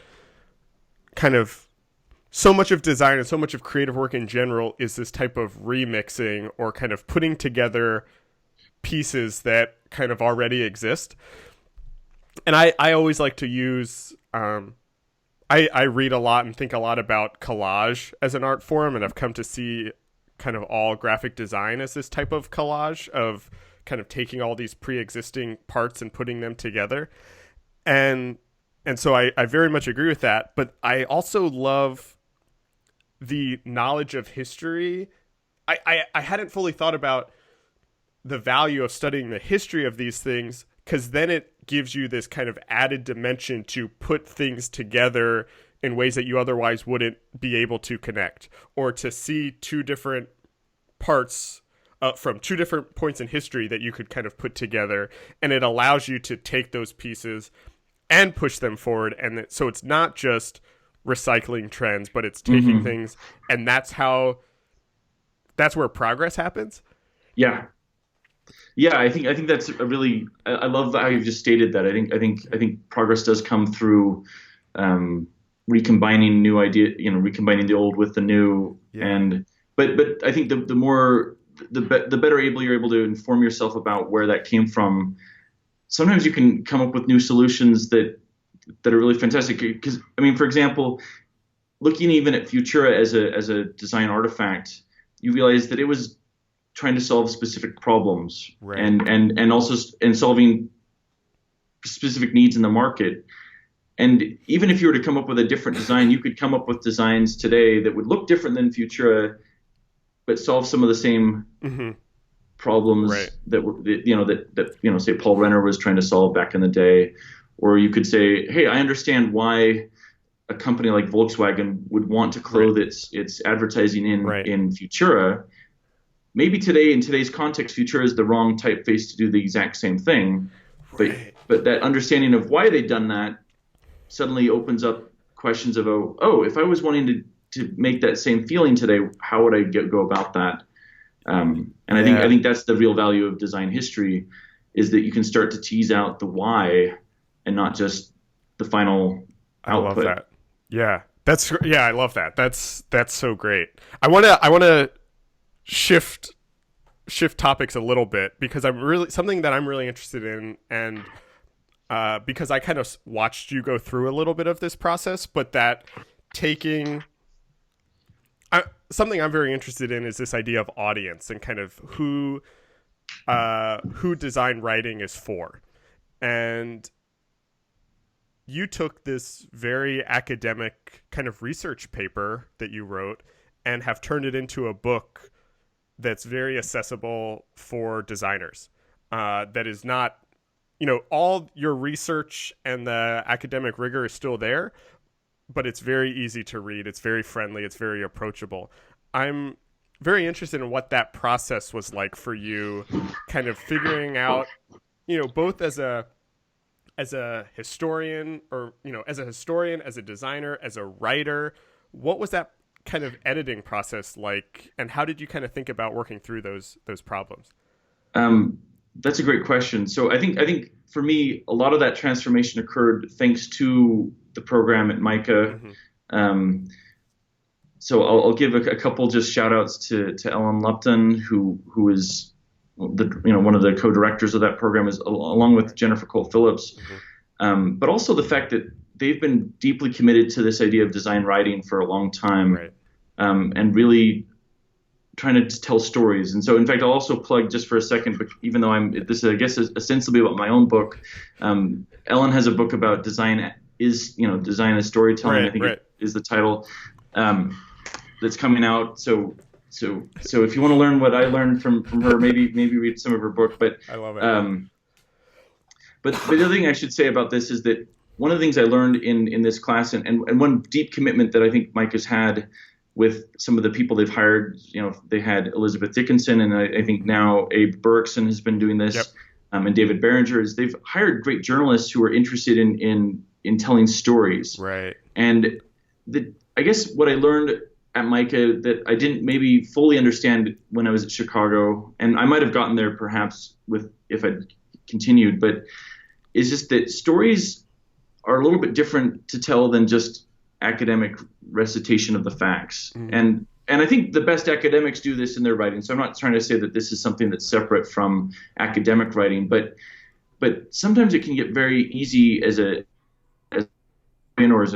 kind of so much of design and so much of creative work in general is this type of remixing or kind of putting together pieces that kind of already exist. And I always like to use I read a lot and think a lot about collage as an art form, and I've come to see kind of all graphic design as this type of collage of kind of taking all these pre-existing parts and putting them together. And so I very much agree with that, but I also love the knowledge of history. I hadn't fully thought about the value of studying the history of these things, because then it gives you this kind of added dimension to put things together in ways that you otherwise wouldn't be able to connect, or to see two different parts from two different points in history that you could kind of put together. And it allows you to take those pieces and push them forward. And so it's not just recycling trends, but it's taking things, and that's where progress happens. Yeah. Yeah, I think that's a really. I love how you've just stated that. I think progress does come through recombining new idea, recombining the old with the new, and but I think the better you're able to inform yourself about where that came from. Sometimes you can come up with new solutions that are really fantastic. Because I mean, for example, looking even at Futura as a design artifact, you realize that it was trying to solve specific problems, right. and also solving specific needs in the market. And even if you were to come up with a different design, you could come up with designs today that would look different than Futura, but solve some of the same problems right. that say Paul Renner was trying to solve back in the day. Or you could say, hey, I understand why a company like Volkswagen would want to clothe its advertising in Futura. Maybe today, in today's context, Futura is the wrong typeface to do the exact same thing. But that understanding of why they've done that suddenly opens up questions of, if I was wanting to make that same feeling today, how would I go about that? And I think that's the real value of design history, is that you can start to tease out the why and not just the final output. I love that. I love that. That's so great. I wanna shift topics a little bit, because something that I'm really interested in, and because I kind of watched you go through a little bit of this process, but that something I'm very interested in is this idea of audience and kind of who design writing is for. And you took this very academic kind of research paper that you wrote and have turned it into a book that's very accessible for designers. That is not, all your research and the academic rigor is still there, but it's very easy to read. It's very friendly. It's very approachable. I'm very interested in what that process was like for you, kind of figuring out, both as a historian, or, as a designer, as a writer, what was that kind of editing process like, and how did you kind of think about working through those problems? That's a great question. So I think for me, a lot of that transformation occurred thanks to the program at MICA. So I'll give a couple just shout outs to Ellen Lupton, who is one of the co-directors of that program, along with Jennifer Cole Phillips. But also the fact that they've been deeply committed to this idea of design writing for a long time, and really trying to tell stories. And so, in fact, I'll also plug just for a second, even though this is, I guess, ostensibly about my own book. Ellen has a book about design design as storytelling. I think it is the title, that's coming out. So if you want to learn what I learned from her, maybe read some of her book. But I love it. But the other thing I should say about this is that one of the things I learned in this class, and one deep commitment that I think Mike has had with some of the people they've hired, they had Elizabeth Dickinson, and I think now Abe Berkson has been doing this, and David Barringer, is they've hired great journalists who are interested in telling stories. Right. And I guess what I learned at MICA that I didn't maybe fully understand when I was at Chicago, and I might have gotten there perhaps if I'd continued, but it's just that stories are a little bit different to tell than just academic recitation of the facts. And I think the best academics do this in their writing. So I'm not trying to say that this is something that's separate from academic writing, but sometimes it can get very easy as an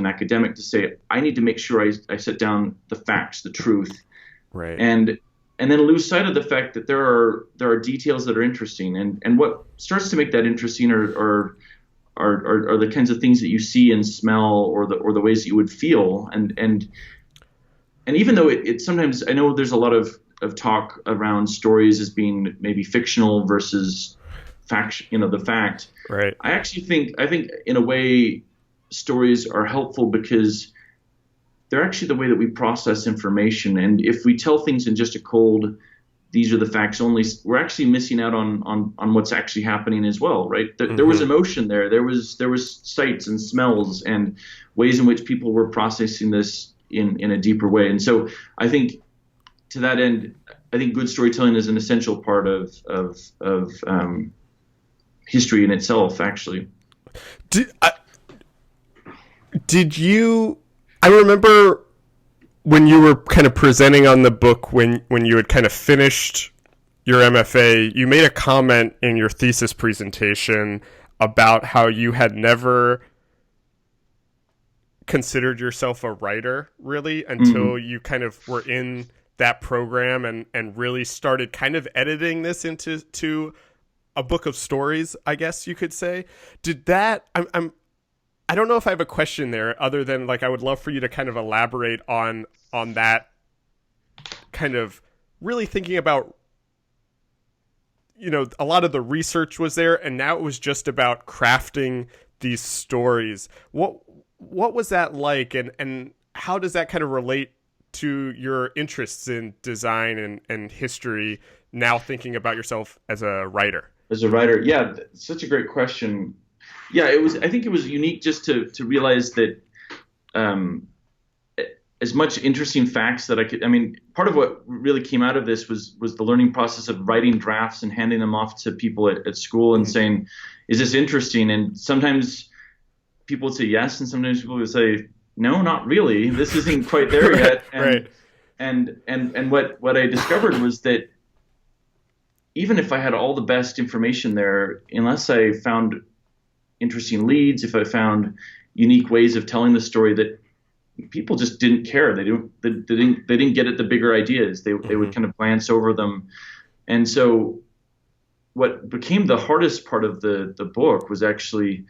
academic to say, I need to make sure I set down the facts, the truth, and then lose sight of the fact that there are details that are interesting, and what starts to make that interesting are the kinds of things that you see and smell, or the ways that you would feel, and even though it sometimes, I know there's a lot of talk around stories as being maybe fictional versus fact, the fact. Right. I think in a way stories are helpful because they're actually the way that we process information. And if we tell things in just a cold, these are the facts only, we're actually missing out on what's actually happening as well, right? There was emotion there. There was sights and smells and ways in which people were processing this in a deeper way. And so I think to that end, I think good storytelling is an essential part of history in itself, actually. I remember when you were kind of presenting on the book, when you had kind of finished your MFA, you made a comment in your thesis presentation about how you had never considered yourself a writer really until you kind of were in that program and really started kind of editing this into a book of stories, I guess you could say. Did that, I don't know if I have a question there other than like, I would love for you to kind of elaborate on that, kind of really thinking about, a lot of the research was there and now it was just about crafting these stories. What was that like, and how does that kind of relate to your interests in design and history now, thinking about yourself as a writer? As a writer, yeah, such a great question. Yeah, I think it was unique just to realize that as much interesting facts that I could. I mean, part of what really came out of this was the learning process of writing drafts and handing them off to people at school and saying, "Is this interesting?" And sometimes people would say yes, and sometimes people would say, "No, not really. This isn't quite there yet." And what I discovered was that even if I had all the best information there, unless I found interesting leads, if I found unique ways of telling the story, that people just didn't care. They didn't get at the bigger ideas. They would kind of glance over them. And so what became the hardest part of the book was actually,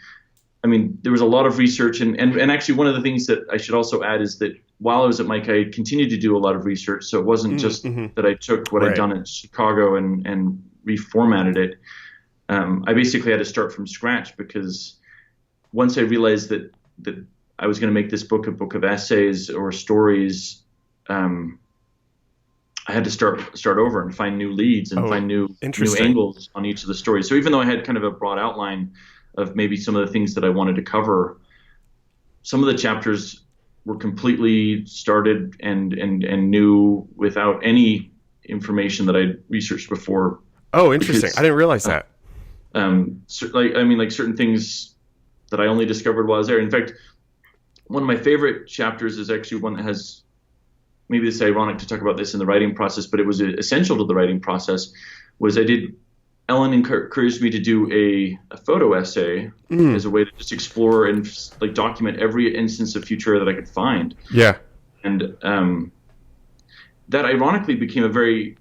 I mean, there was a lot of research, and actually one of the things that I should also add is that while I was at Mike, I continued to do a lot of research. So it wasn't just that I took what I'd done at Chicago and reformatted it. I basically had to start from scratch, because once I realized that I was going to make this book a book of essays or stories, I had to start over and find new leads and find new angles on each of the stories. So even though I had kind of a broad outline of maybe some of the things that I wanted to cover, some of the chapters were completely started and new without any information that I'd researched before. Oh, interesting. Because I didn't realize that. Like certain things that I only discovered while I was there. In fact, one of my favorite chapters is actually one that has, maybe it's ironic to talk about this in the writing process, but it was essential to the writing process, was Ellen encouraged me to do a photo essay as a way to just explore and like document every instance of Futura that I could find. Yeah. And that ironically became a very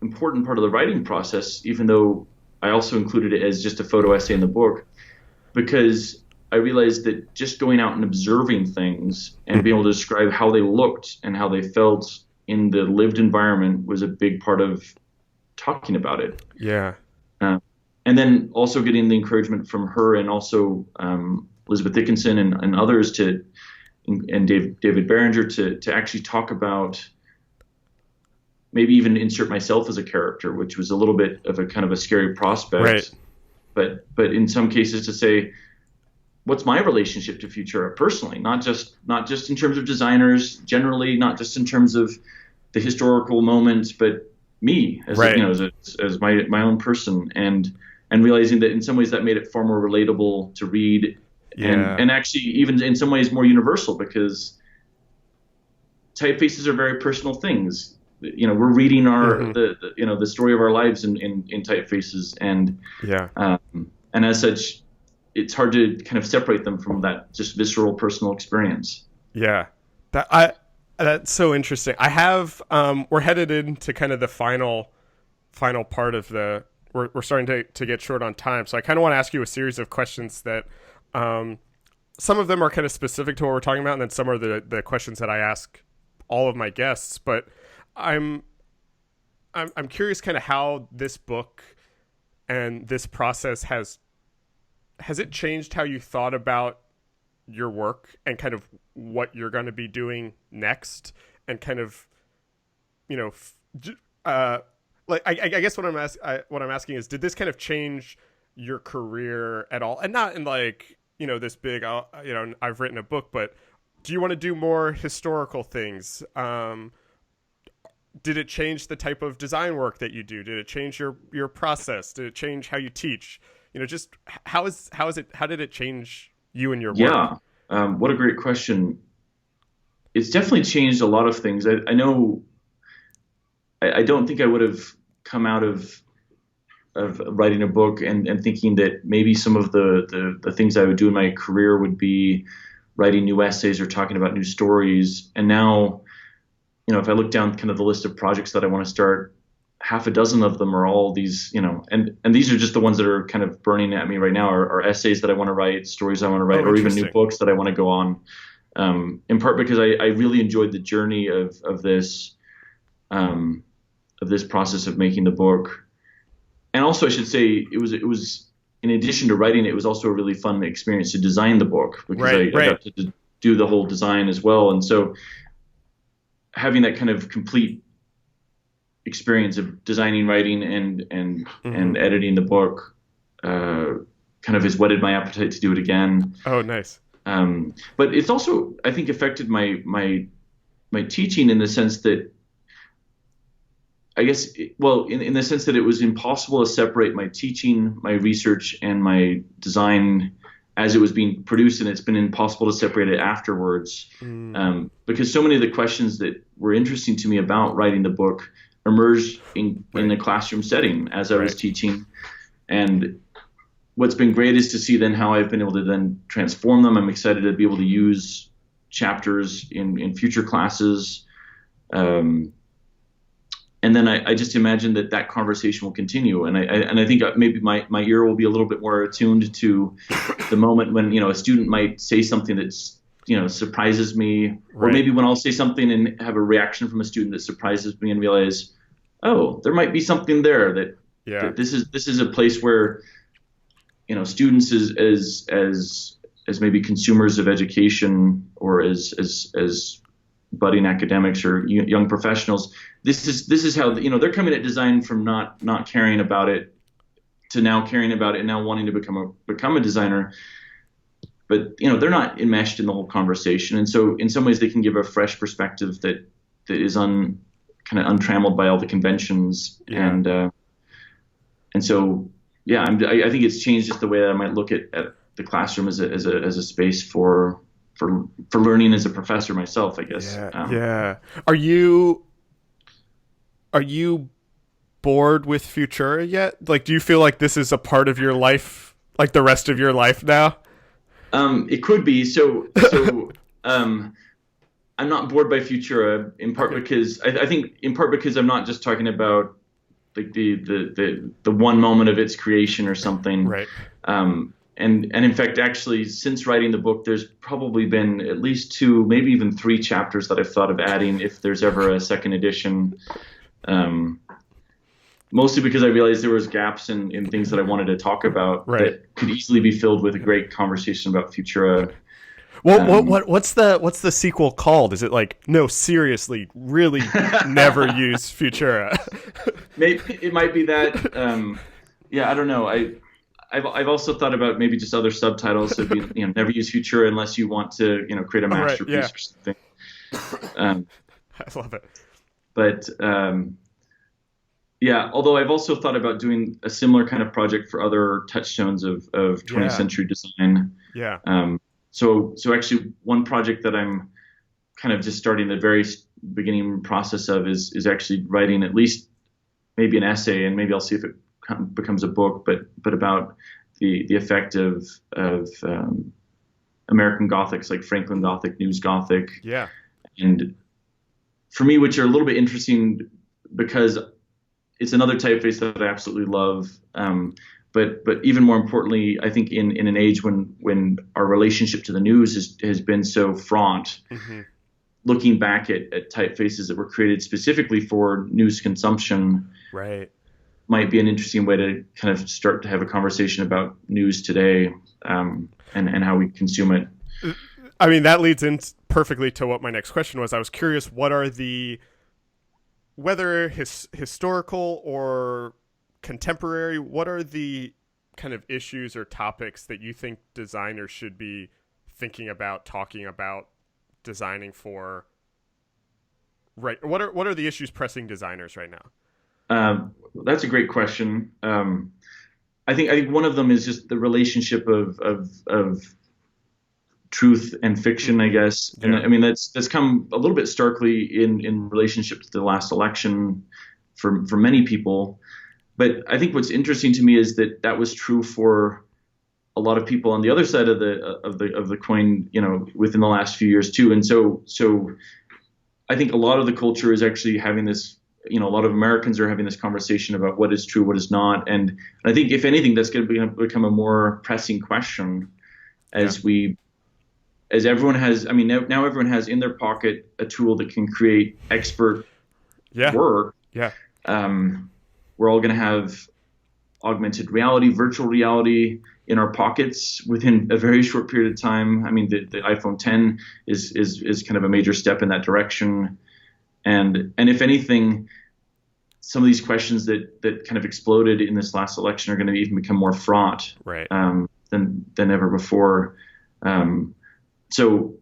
important part of the writing process, even though I also included it as just a photo essay in the book, because I realized that just going out and observing things and being able to describe how they looked and how they felt in the lived environment was a big part of talking about it. Yeah. And then also getting the encouragement from her and also Elizabeth Dickinson and others and David Barringer to actually talk about, maybe even insert myself as a character, which was a little bit of a kind of a scary prospect. Right. But in some cases to say, what's my relationship to Futura personally, not just in terms of designers generally, not just in terms of the historical moments, but me as as my own person, and realizing that in some ways that made it far more relatable to read, and actually even in some ways more universal, because typefaces are very personal things. We're reading the story of our lives in typefaces, and as such, it's hard to kind of separate them from that just visceral personal experience. Yeah, that's so interesting. I have we're headed into kind of the final part of we're starting to get short on time, so I kind of want to ask you a series of questions that some of them are kind of specific to what we're talking about, and then some are the questions that I ask all of my guests. But I'm curious kind of how this book and this process has it changed how you thought about your work and kind of what you're going to be doing next, and kind of, like I guess what I'm asking is, did this kind of change your career at all? And not in like, this big, I've written a book, but do you want to do more historical things? Did it change the type of design work that you do? Did it change your process? Did it change how you teach? Just how did it change you and your work? Yeah. What a great question. it's definitely changed a lot of things. I know I don't think I would have come out of writing a book and thinking that maybe some of the things I would do in my career would be writing new essays or talking about new stories. And now, if I look down kind of the list of projects that I want to start, half a dozen of them are all these, and these are just the ones that are kind of burning at me right now are essays that I want to write, stories I want to write, or even new books that I want to go on. In part because I really enjoyed the journey of this process of making the book. And also I should say it was in addition to writing, it was also a really fun experience to design the book because I got to do the whole design as well. And so having that kind of complete experience of designing, writing, and editing the book kind of has whetted my appetite to do it again. Oh, nice. But it's also, I think, affected my teaching in the sense that, I guess, in the sense that it was impossible to separate my teaching, my research, and my design as it was being produced, and it's been impossible to separate it afterwards. Because so many of the questions that were interesting to me about writing the book emerged in the classroom setting as I was teaching. And what's been great is to see then how I've been able to then transform them. I'm excited to be able to use chapters in future classes. And then I just imagine that conversation will continue. And I think maybe my ear will be a little bit more attuned to the moment when, a student might say something that's, surprises me, or maybe when I'll say something and have a reaction from a student that surprises me and realize, oh, there might be something there that this is a place where, students as maybe consumers of education or as budding academics or young professionals, this is how, they're coming at design from not caring about it to now caring about it and now wanting to become a designer. But, they're not enmeshed in the whole conversation. And so in some ways they can give a fresh perspective that is kind of untrammeled by all the conventions. And so, I think it's changed just the way that I might look at the classroom as a space for learning as a professor myself, I guess. Are you bored with Futura yet? Like, do you feel like this is a part of your life, like the rest of your life now? It could be. So I'm not bored by Futura, in part because I think in part because I'm not just talking about like the one moment of its creation or something. Right. And in fact, actually, since writing the book, there's probably been at least 2, maybe even 3 chapters that I've thought of adding if there's ever a second edition. Mostly because I realized there was gaps in things that I wanted to talk about that could easily be filled with a great conversation about Futura. What's the sequel called? Is it like, no, seriously, really never use Futura? Maybe it might be that. I don't know. I've also thought about maybe just other subtitles. So never use Futura unless you want to create a masterpiece or something. I love it. But although I've also thought about doing a similar kind of project for other touchstones of 20th century design. So actually one project that I'm kind of just starting the very beginning process of is actually writing at least maybe an essay, and maybe I'll see if it becomes a book, but about the effect of American Gothics like Franklin Gothic, News Gothic. And for me, which are a little bit interesting because it's another typeface that I absolutely love. But even more importantly, I think in an age when our relationship to the news has been so fraught, looking back at typefaces that were created specifically for news consumption might be an interesting way to kind of start to have a conversation about news today and how we consume it. I mean, that leads in perfectly to what my next question was. I was curious, what are whether historical or contemporary, what are the kind of issues or topics that you think designers should be thinking about, talking about, designing for? Right. What are the issues pressing designers right now? That's a great question. I think one of them is just the relationship of truth and fiction, I guess. Yeah. And I mean, that's come a little bit starkly in relationship to the last election for many people. But I think what's interesting to me is that was true for a lot of people on the other side of the coin, within the last few years too. And so I think a lot of the culture is actually having this, a lot of Americans are having this conversation about what is true, what is not. And I think if anything, that's going to become a more pressing question as everyone has, now everyone has in their pocket a tool that can create expert work. Yeah. We're all going to have augmented reality, virtual reality in our pockets within a very short period of time. I mean, the iPhone 10 is kind of a major step in that direction. And if anything, some of these questions that kind of exploded in this last election are going to even become more fraught than ever before. So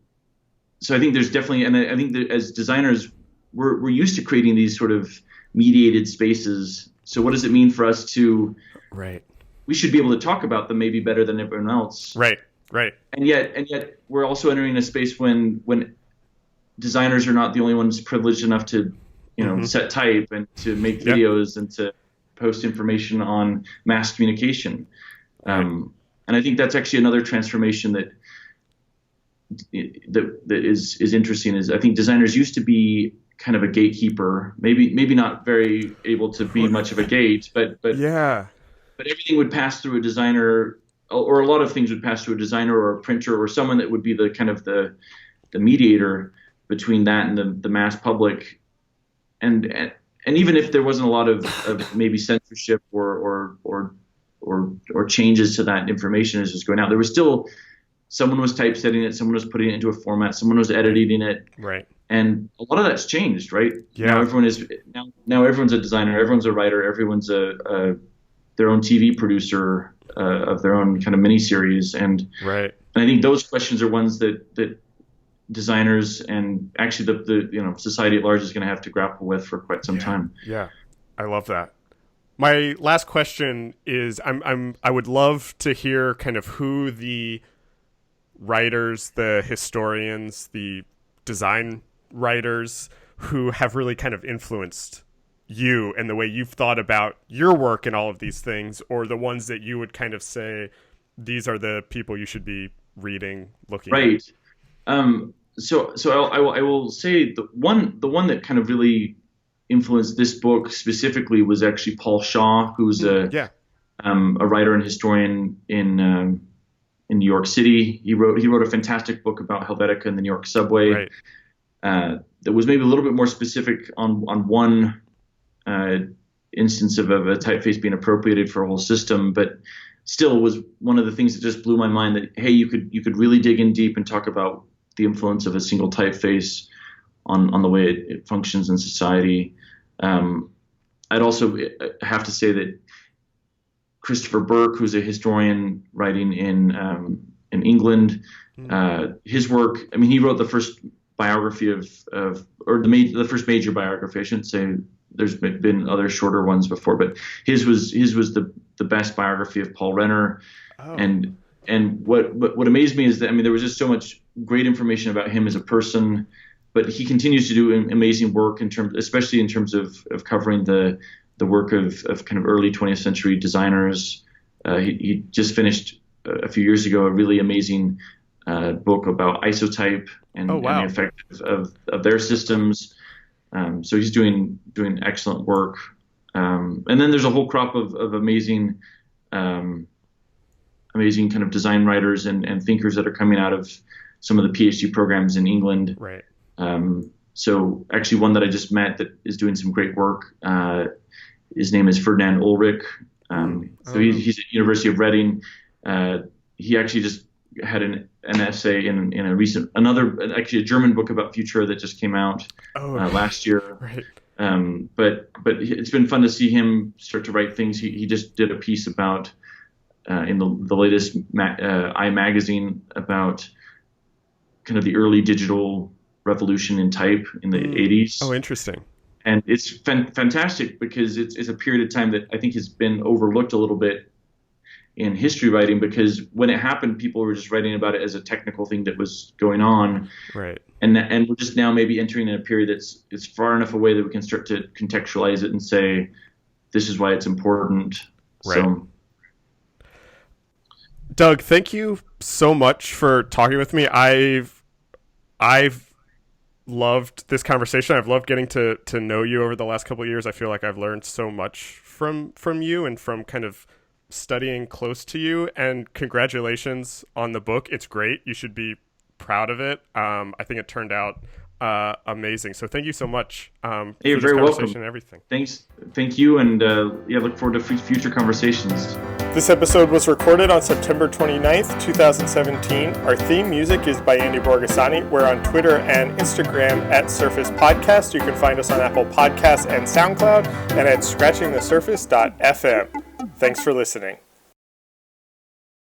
I think there's definitely, and I think that as designers, we're used to creating these sort of mediated spaces. So what does it mean for us to? Right. We should be able to talk about them maybe better than everyone else. Right. And yet we're also entering a space when designers are not the only ones privileged enough to, set type and to make videos and to post information on mass communication. And I think that's actually another transformation that is interesting. Is I think designers used to be kind of a gatekeeper, maybe not very able to be much of a gate, but everything would pass through a designer, or a lot of things would pass through a designer or a printer or someone that would be the kind of the mediator between that and the mass public. And even if there wasn't a lot of maybe censorship or changes to that information as it's going out, there was still someone was typesetting it, someone was putting it into a format, someone was editing it. Right. And a lot of that's changed, right? Yeah. Now everyone's a designer, everyone's a writer, everyone's their own TV producer of their own kind of miniseries. And I think those questions are ones that designers and actually the society at large is going to have to grapple with for quite some time. Yeah, I love that. My last question is I would love to hear kind of who the writers, the historians, the design writers who have really kind of influenced you and the way you've thought about your work and all of these things, or the ones that you would kind of say these are the people you should be reading, looking at. So I will say the one that kind of really influenced this book specifically was actually Paul Shaw, who's a writer and historian in New York City. He wrote a fantastic book about Helvetica and the New York subway. That was maybe a little bit more specific on one instance of a typeface being appropriated for a whole system, but still was one of the things that just blew my mind, that hey, you could really dig in deep and talk about the influence of a single typeface on the way it functions in society. I'd also have to say that Christopher Burke, who's a historian writing in England, his work, I mean, he wrote the first biography the first major biography. I shouldn't say there's been other shorter ones before, but his was the best biography of Paul Renner. And what amazed me is that, I mean, there was just so much great information about him as a person, but he continues to do amazing work especially in terms of covering the work of kind of early 20th century designers. He just finished a few years ago a really amazing book about isotype and the effect of their systems. So he's doing excellent work. And then there's a whole crop of amazing kind of design writers and thinkers that are coming out of some of the PhD programs in England. Right. So actually one that I just met that is doing some great work, his name is Ferdinand Ulrich. He's at University of Reading. He actually just had an essay in a German book about Futura that just came out last year. Right. But it's been fun to see him start to write things. He just did a piece about in the latest I magazine about kind of the early digital revolution in type in the 80s. Oh, interesting. And it's fantastic because it's a period of time that I think has been overlooked a little bit in history writing, because when it happened, people were just writing about it as a technical thing that was going on. Right. And we're just now maybe entering in a period it's far enough away that we can start to contextualize it and say, this is why it's important. Right. So, Doug, thank you so much for talking with me. I've loved this conversation. I've loved getting to know you over the last couple of years. I feel like I've learned so much from you and from kind of studying close to you. And congratulations on the book. It's great. You should be proud of it. I think it turned out amazing. So thank you so much for you're this very conversation welcome. and everything. Thank you. And look forward to future conversations. This episode was recorded on September 29th, 2017. Our theme music is by Andy Borgasani. We're on Twitter and Instagram at Surface Podcast. You can find us on Apple Podcasts and SoundCloud and at scratchingthesurface.fm. Thanks for listening.